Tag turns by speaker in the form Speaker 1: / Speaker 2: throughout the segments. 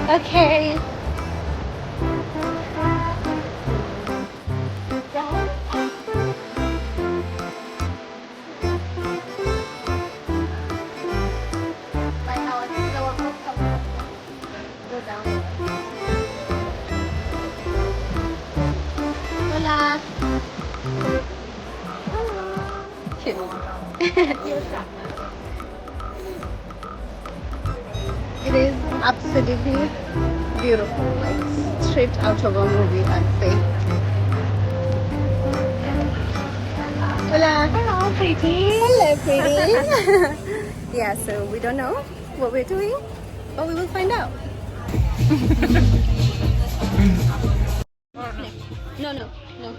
Speaker 1: Okay. Hola. It is absolutely beautiful, like straight out of a movie, I'd say. Hola. Hello, pretty. Hello, pretty. Yeah, so we don't know what we're doing, but we will find out. No, no, no.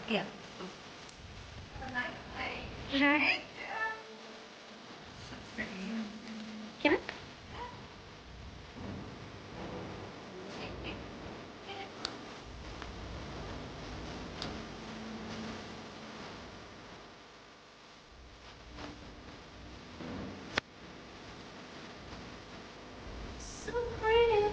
Speaker 1: Yeah. Can I? So pretty.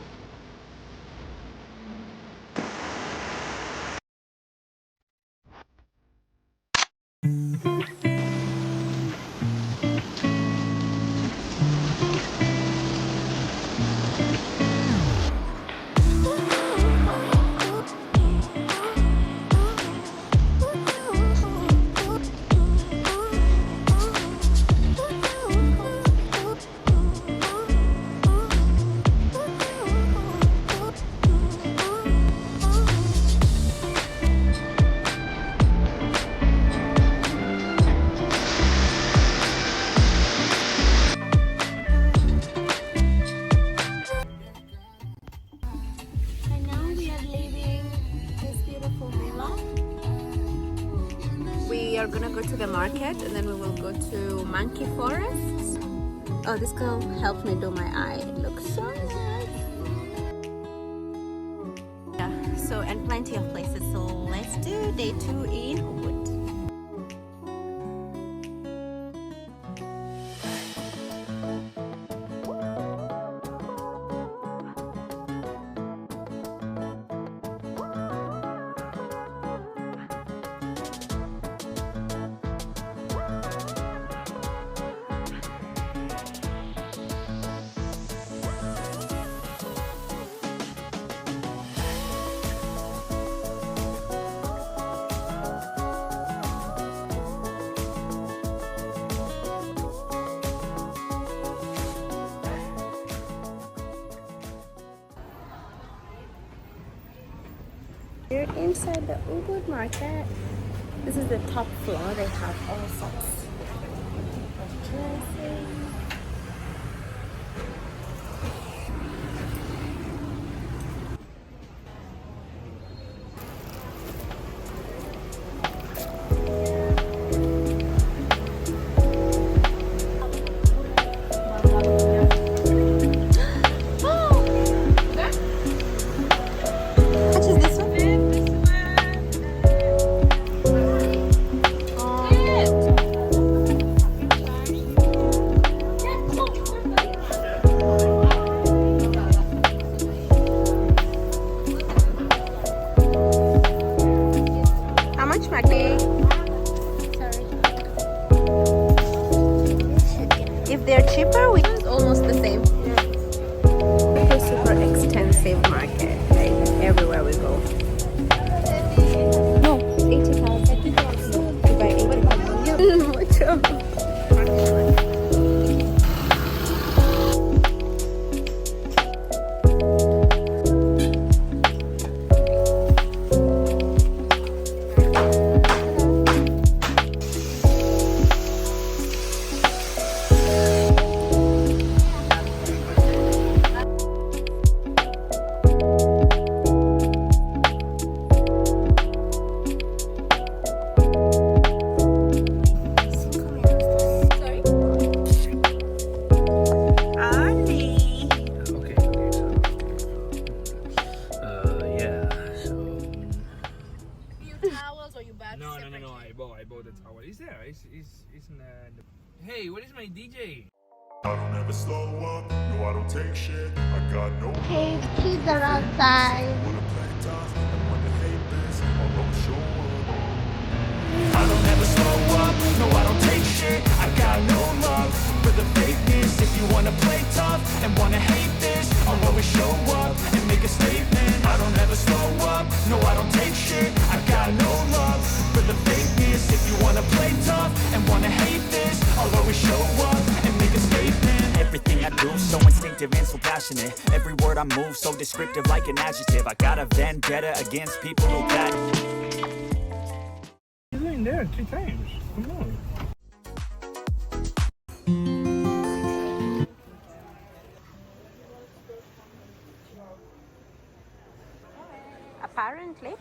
Speaker 1: And now we are leaving this beautiful villa. We are gonna go to the market and then we will go to monkey forest. Oh, this girl helped me do my eye. It looks so nice. Yeah, so and plenty of places. So let's do day 2 in Ubud. We're inside the Ubud Market. This is the top floor. They have all sorts of dresses. If they're cheaper, it's almost the same. Super extensive market, like everywhere we go. No, 80,000. You buy 80,000.
Speaker 2: I bought the towel. It's there. It's in the... Hey, what is my DJ?
Speaker 3: I don't ever slow up. No, I don't take shit. I got no.
Speaker 4: Hey, the kids are outside.
Speaker 3: Wanna play tough and wanna hate this. I'll always show up. I don't ever slow up. No, I don't take shit. I got no love for the fakeness. If you wanna play tough and wanna hate this, I'll always show up and make a statement. I don't ever slow up. No, I don't take shit. I got no love for the fakeness. If you wanna play tough and wanna hate this, I'll always show up and make a statement.
Speaker 5: Everything I do so instinctive and so passionate. Every word I move so descriptive like an adjective. I got a vendetta against people who got.
Speaker 2: He's in there 3 times. Come on.
Speaker 1: Apparently.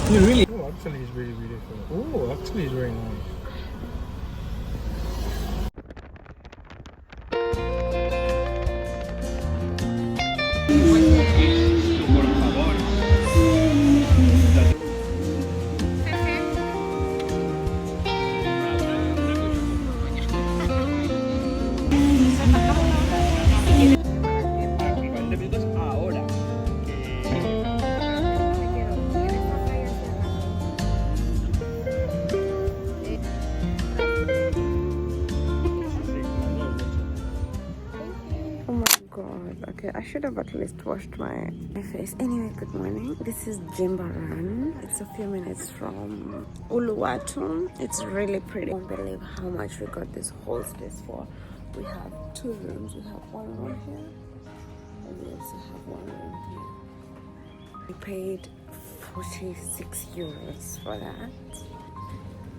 Speaker 2: Really? Oh, actually, it's really beautiful. Oh, actually, it's very nice. Okay, I should have at least washed my face. Anyway, good morning. This is Jimbaran. It's a few minutes from Uluwatu. It's really pretty. I won't believe how much we got this whole space for we have 2 rooms. We have 1 room here, and we also have 1 room here. We paid 46 euros for that.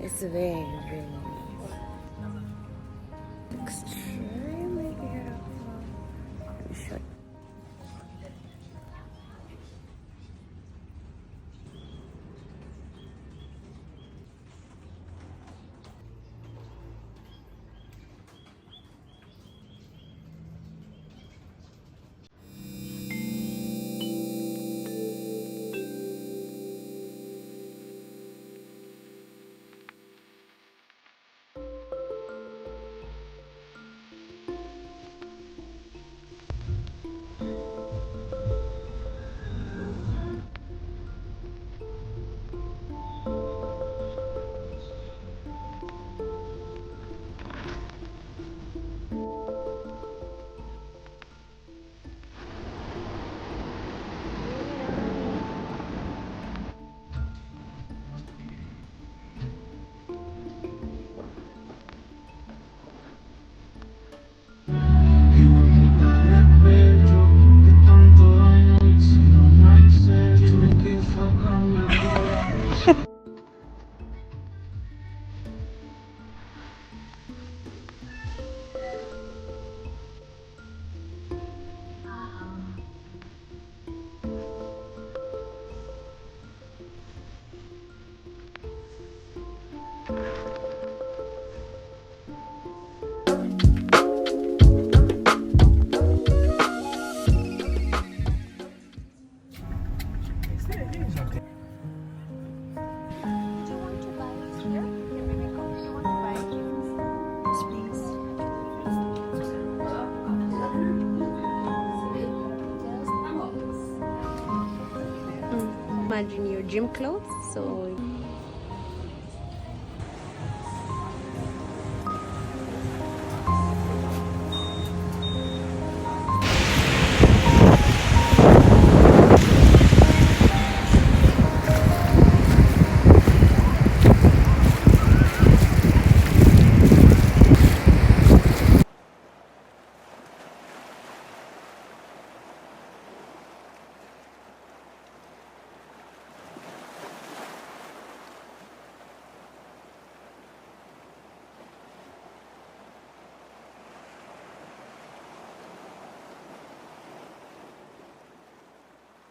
Speaker 2: It's very, very nice. Extremely beautiful. Let me show you.
Speaker 1: Imagine your gym clothes, so